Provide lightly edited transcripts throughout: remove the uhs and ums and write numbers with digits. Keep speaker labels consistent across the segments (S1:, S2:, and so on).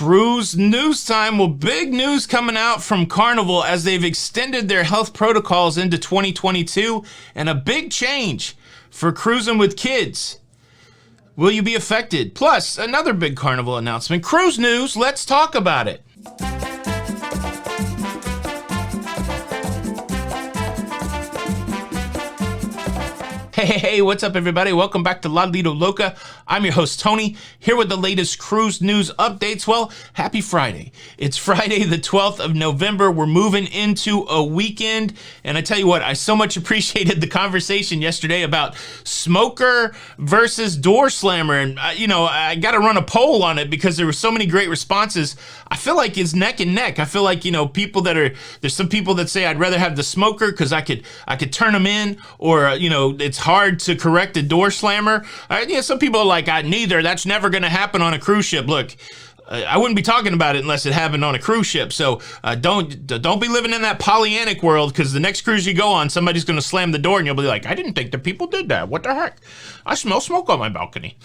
S1: Cruise news time. Well, big news coming out from Carnival as they've extended their health protocols into 2022, and a big change for cruising with kids. Will you be affected? Plus, another big Carnival announcement. Cruise news, let's talk about it. Hey, what's up, everybody? Welcome back to Lido, Loca. I'm your host, Tony, here with the latest cruise news updates. Well, happy Friday. It's Friday, the 12th of November. We're moving into a weekend, and I tell you what, I so much appreciated the conversation yesterday about smoker versus door slammer, and I got to run a poll on it because there were so many great responses. I feel like it's neck and neck. I feel like, there's some people that say I'd rather have the smoker because I could turn them in, or, it's hard to correct a door slammer. Some people are like, neither. That's never going to happen on a cruise ship. Look, I wouldn't be talking about it unless it happened on a cruise ship. So don't be living in that Pollyannic world, because the next cruise you go on, somebody's going to slam the door and you'll be like, I didn't think that people did that. What the heck? I smell smoke on my balcony.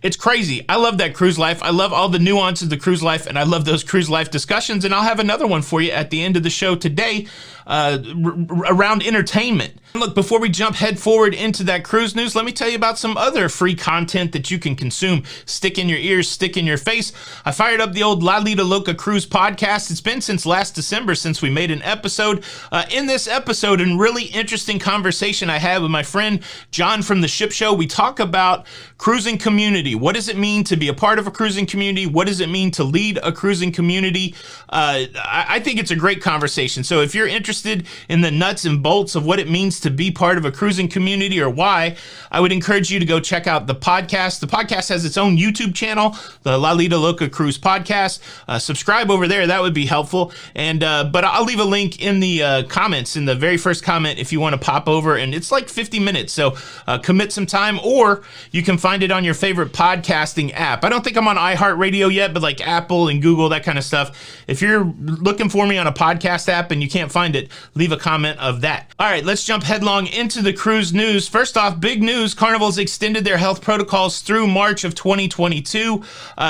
S1: It's crazy. I love that cruise life. I love all the nuances of the cruise life, and I love those cruise life discussions. And I'll have another one for you at the end of the show today around entertainment. Look, before we jump head forward into that cruise news, let me tell you about some other free content that you can consume. Stick in your ears, stick in your face. I fired up the old Lido Loca Cruise podcast. It's been since last December since we made an episode. In this episode, and really interesting conversation I had with my friend John from the Ship Show, we talk about cruising community. What does it mean to be a part of a cruising community? What does it mean to lead a cruising community? I think it's a great conversation. So if you're interested in the nuts and bolts of what it means to be part of a cruising community, or why, I would encourage you to go check out the podcast. The podcast has its own YouTube channel, the Lido Loca Cruise Podcast. Subscribe over there. That would be helpful. And but I'll leave a link in the comments, in the very first comment, if you want to pop over. And it's like 50 minutes, so commit some time, or you can find it on your favorite podcasting app. I don't think I'm on iHeartRadio yet, but like Apple and Google, that kind of stuff. If you're looking for me on a podcast app and you can't find it, leave a comment of that. All right, let's jump headlong into the cruise news. First off, big news. Carnival's extended their health protocols through March of 2022.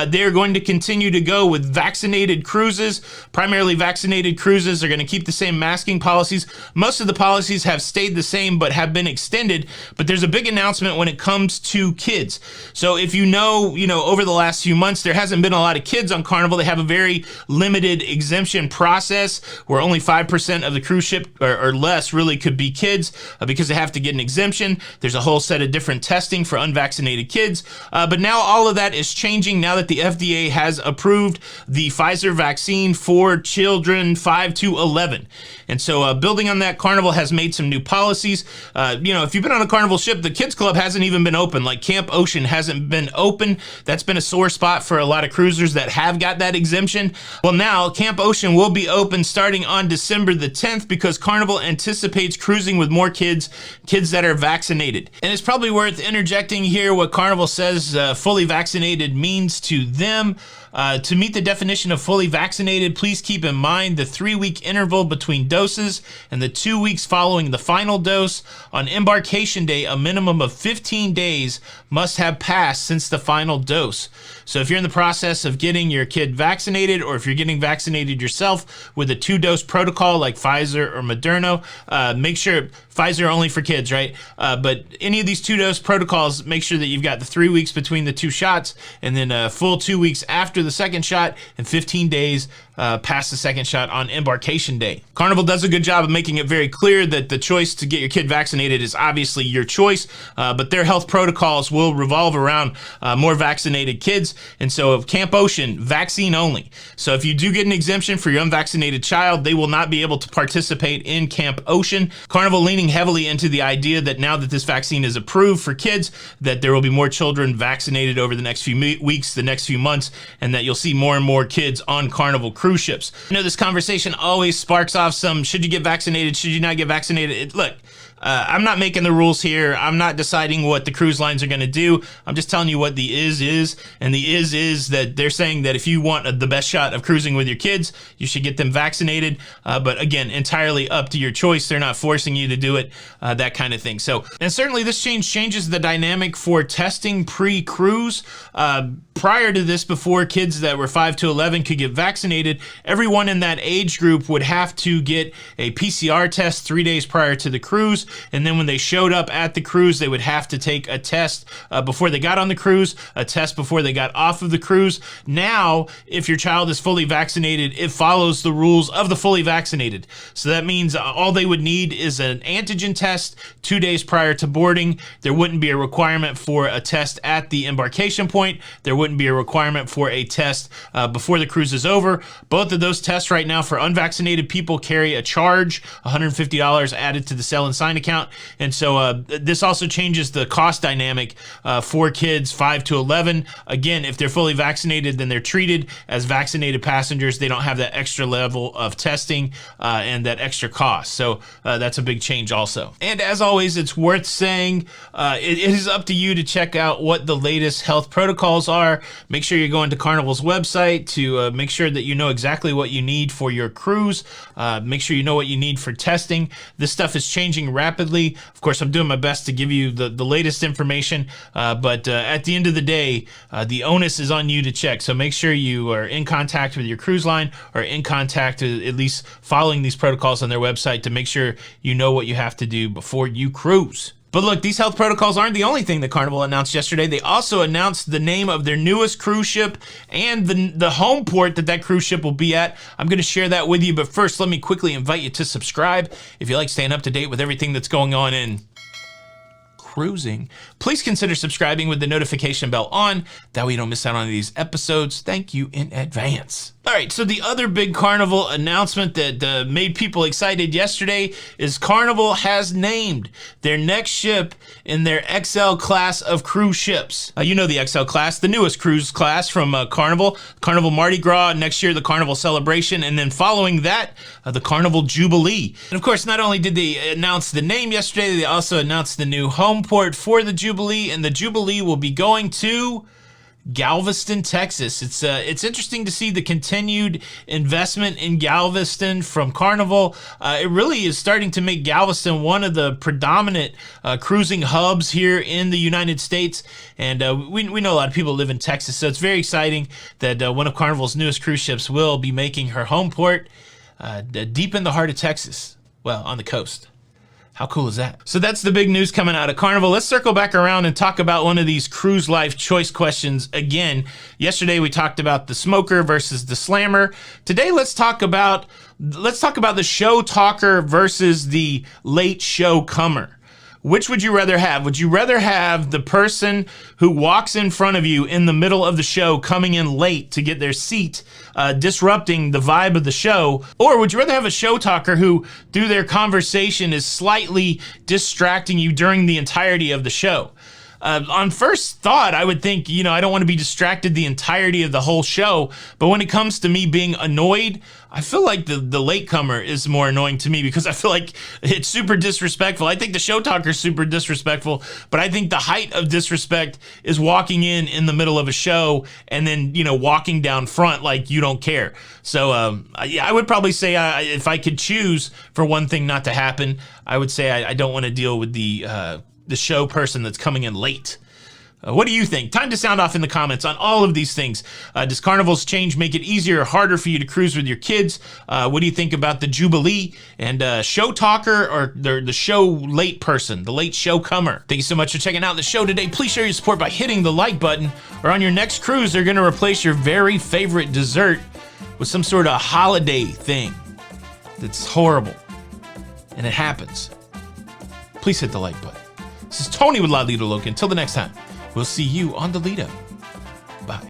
S1: They're going to continue to go with vaccinated cruises. Primarily vaccinated cruises are going to keep the same masking policies. Most of the policies have stayed the same but have been extended, but there's a big announcement when it comes to kids. So if you know, over the last few months, there hasn't been a lot of kids on Carnival. They have a very limited exemption process where only 5% of the cruise ship or less really could be kids because they have to get an exemption. There's a whole set of different testing for unvaccinated kids. But now all of that is changing now that the FDA has approved the Pfizer vaccine for children 5 to 11. And so building on that, Carnival has made some new policies. If you've been on a Carnival ship, the kids club hasn't even been open. Like Camp Ocean hasn't been open. That's been a sore spot for a lot of cruisers that have got that exemption. Well, now Camp Ocean will be open starting on December the 10th because Carnival anticipates cruising with more kids that are vaccinated. And it's probably worth interjecting here what Carnival says fully vaccinated means to them. To meet the definition of fully vaccinated, please keep in mind the 3-week interval between doses and the 2 weeks following the final dose. On embarkation day, a minimum of 15 days must have passed since the final dose. So if you're in the process of getting your kid vaccinated, or if you're getting vaccinated yourself with a 2-dose protocol like Pfizer or Moderna, make sure Pfizer only for kids, right? But any of these 2-dose protocols, make sure that you've got the 3 weeks between the 2 shots, and then a full 2 weeks after the second shot, and 15 days past the second shot on embarkation day. Carnival does a good job of making it very clear that the choice to get your kid vaccinated is obviously your choice, but their health protocols will revolve around more vaccinated kids. And so Camp Ocean, vaccine only. So if you do get an exemption for your unvaccinated child, they will not be able to participate in Camp Ocean. Carnival leaning heavily into the idea that now that this vaccine is approved for kids, that there will be more children vaccinated over the next few weeks, the next few months, and that you'll see more and more kids on Carnival cruise ships. This conversation always sparks off some, should you get vaccinated, should you not get vaccinated? Look, I'm not making the rules here. I'm not deciding what the cruise lines are going to do. I'm just telling you what the is. And the is that they're saying that if you want the best shot of cruising with your kids, you should get them vaccinated. But again, entirely up to your choice. They're not forcing you to do it, that kind of thing. So, and certainly this changes the dynamic for testing pre-cruise. Prior to this, before kids that were 5 to 11 could get vaccinated, everyone in that age group would have to get a PCR test 3 days prior to the cruise. And then when they showed up at the cruise, they would have to take a test before they got on the cruise, a test before they got off of the cruise. Now, if your child is fully vaccinated, it follows the rules of the fully vaccinated. So that means all they would need is an antigen test 2 days prior to boarding. There wouldn't be a requirement for a test at the embarkation point. There wouldn't be a requirement for a test before the cruise is over. Both of those tests right now for unvaccinated people carry a charge, $150 added to the Sell and Sign account. And so this also changes the cost dynamic for kids 5 to 11. Again, if they're fully vaccinated, then they're treated as vaccinated passengers. They don't have that extra level of testing and that extra cost. So that's a big change also. And as always, it's worth saying it is up to you to check out what the latest health protocols are. Make sure you're going to Carnival's website to make sure that you know exactly what you need for your cruise. Make sure you know what you need for testing. This stuff is changing rapidly. Of course, I'm doing my best to give you the latest information, but at the end of the day, the onus is on you to check. So make sure you are in contact with your cruise line or in contact with at least following these protocols on their website to make sure you know what you have to do before you cruise. But look, these health protocols aren't the only thing that Carnival announced yesterday. They also announced the name of their newest cruise ship and the home port that cruise ship will be at. I'm going to share that with you, but first, let me quickly invite you to subscribe. If you like staying up to date with everything that's going on in cruising, please consider subscribing with the notification bell on. That way you don't miss out on these episodes. Thank you in advance. All right, so the other big Carnival announcement that made people excited yesterday is Carnival has named their next ship in their XL class of cruise ships. You know the XL class, the newest cruise class from Carnival. Carnival Mardi Gras, next year the Carnival Celebration, and then following that, the Carnival Jubilee. And of course, not only did they announce the name yesterday, they also announced the new home port for the Jubilee, and the Jubilee will be going to Galveston, Texas. It's interesting to see the continued investment in Galveston from Carnival. It really is starting to make Galveston one of the predominant cruising hubs here in the United States. And we know a lot of people live in Texas, so it's very exciting that one of Carnival's newest cruise ships will be making her home port deep in the heart of Texas. Well, on the coast. How cool is that? So that's the big news coming out of Carnival. Let's circle back around and talk about one of these cruise life choice questions again. Yesterday we talked about the smoker versus the slammer. Today let's talk about the show talker versus the late show comer. Which would you rather have? Would you rather have the person who walks in front of you in the middle of the show coming in late to get their seat, disrupting the vibe of the show? Or would you rather have a show talker who, through their conversation, is slightly distracting you during the entirety of the show? On first thought, I would think, I don't want to be distracted the entirety of the whole show. But when it comes to me being annoyed, I feel like the latecomer is more annoying to me because I feel like it's super disrespectful. I think the show talker is super disrespectful, but I think the height of disrespect is walking in the middle of a show and then, walking down front like you don't care. So, I would probably say if I could choose for one thing not to happen, I would say I don't want to deal with the show person that's coming in late. What do you think? Time to sound off in the comments on all of these things. Does Carnival's change make it easier or harder for you to cruise with your kids? What do you think about the Jubilee and show talker or the show late person, the late show comer? Thank you so much for checking out the show today. Please show your support by hitting the like button, or on your next cruise, they're going to replace your very favorite dessert with some sort of holiday thing that's horrible. And it happens. Please hit the like button. This is Tony with Lido Loca. Until the next time, we'll see you on the Lido.